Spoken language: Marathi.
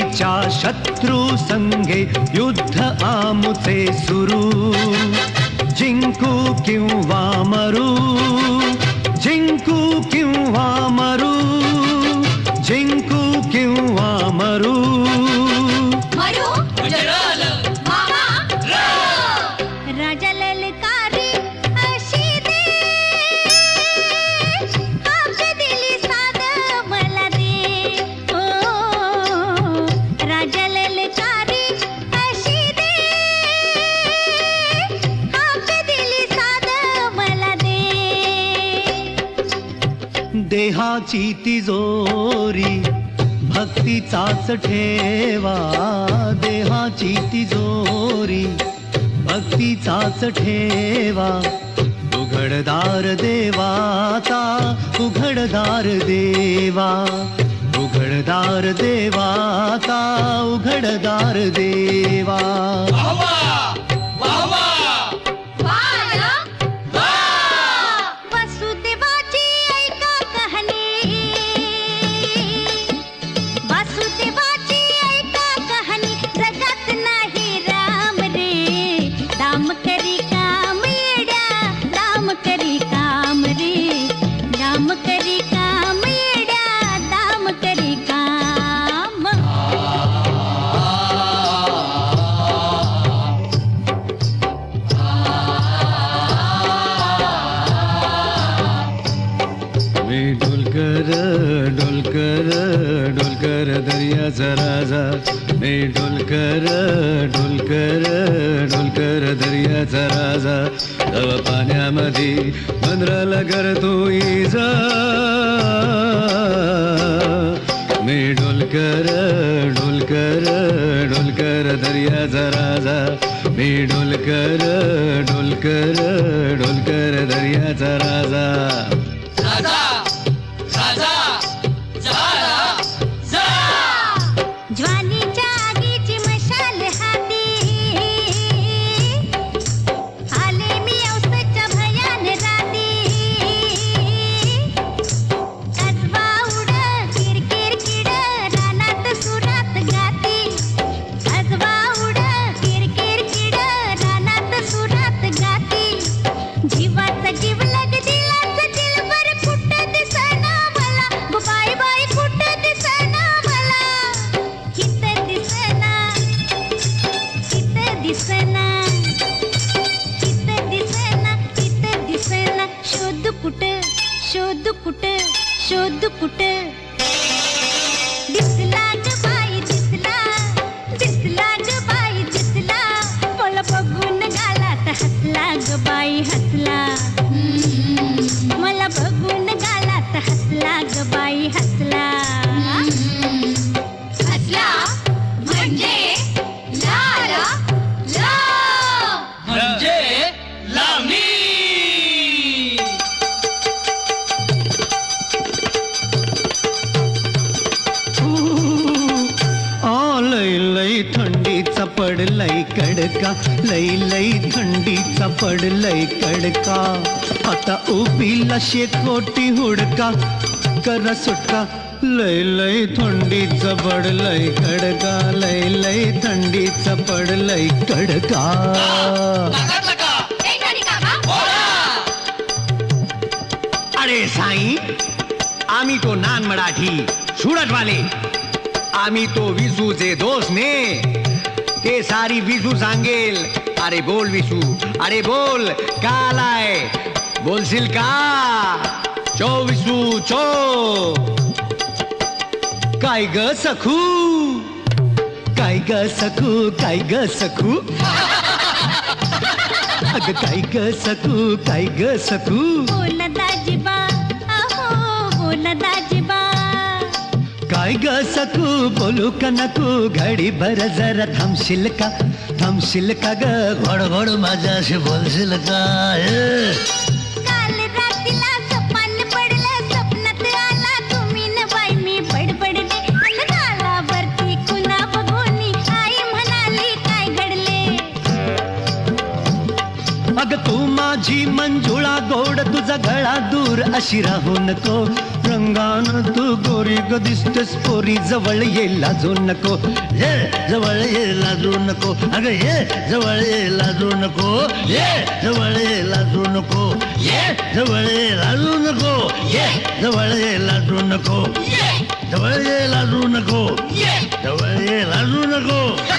पतीच्या शत्रू संगे युद्ध आमुचे सुरू. जिंकू किंवा मरू, जिंकू किंवा मरू, जिंकू किंवा मरू. मरू मामा राजा ललकारी अशी दे, हाक दिली साद मला दे. ओ राजा ललकारी अशी दे, हाक दिली साद मला दे. देहाची तिजोरी भक्तीचाच ठेवा, देहाची तिजोरी भक्तीचाच ठेवा. उघडदार देवाता, उघडदार देवा, उघडदार देवाता, उघडदार देवा. वासुदेवाची ऐका कहाणी, वासुदेवाची ऐका कहाणी. जगात नाही राम रे, दाम करी काम येड्या, दाम करी काम रे, दाम करी काम येड्या, दाम करी काम. मी ढोलकर ढोलकर ढोलकर दर्याचा राजा. मी ढोलकर ढोलकर ढोलकर दर्याचा राजा. तव पाण्यामध्ये बंदराला करतो इजा. मी ढोलकर ढोलकर ढोलकर दर्याचा राजा. मी ढोलकर ढोलकर ढोलकर दर्याचा राजा. ज्वानीच्या आगीची मशाल हाती, आले मी औसच्या भयान राती. कसबा उड किरकिर किड रानात सुरात गाती. कसबा उड किरकिर किड रानात सुरात गाती. जीवाचा जीव लग दिलाच दिलभर कुठ दिसना मला. बाई बाई कुठ दिसना मला. हित दिसना, हित दिसना, हित दिसना, हित दिसना. शोध कुठ, शोध कुठ, शोध कुठ. दिसला ग बाई दिसला, दिसला ग बाई दिसला. मला बघून गालात हसला ग बाई हसला. मला बघून गालात हसला ग बाई हसला. हसला म्हणजे लाल, ला म्हणजे लावणी. लई लई थंडीचा पडलय कडका, लई लई थंडीचा पडलय कडका. आता उभीला शेकोटी हुडका, करा सुटका. लई लई थंडीचा पडलय कडका, लई लई थंडीचा पडलय कडका. अरे साई, आम्ही तो नान मराठी सुरतवाले, आम्ही तो विजूचे दोस्त ने. ते सारी विजू सांगेल. अरे बोल विजू, अरे बोल का आलाय, बोलशील का? चो विजू चो. काय ग सखू, काय ग सखू, काय ग सखू. अग काय ग सखू, काय ग सखू. बोल दाजीबा, अहो बोल दाजीबा. काय ग सकू, बोलू का नको, घडी भर जरा थांबशील का, थांबशील का ग, घोड घोड माझ्याशी बोलशील का. काल रात्रीला सपान पडलं, स्वप्नात आला तुम्ही न बाई. मी बडबडले अन गालावरती कुणा बघूनी आई म्हणाली काय घडले. अग तू माझी मंजू जुळा गोड तुझा गळा दूर अशी राहू नको रंगानं तू गोरी ग दिसतेस पोरी जवळ ये लाजू नको ये जवळ ये लाजू नको अगं ये जवळ ये लाजू नको ये जवळ ये लाजू नको ये जवळ ये लाजू नको ये जवळ ये लाजू नको जवळ ये लाजू नको जवळ ये लाजू नको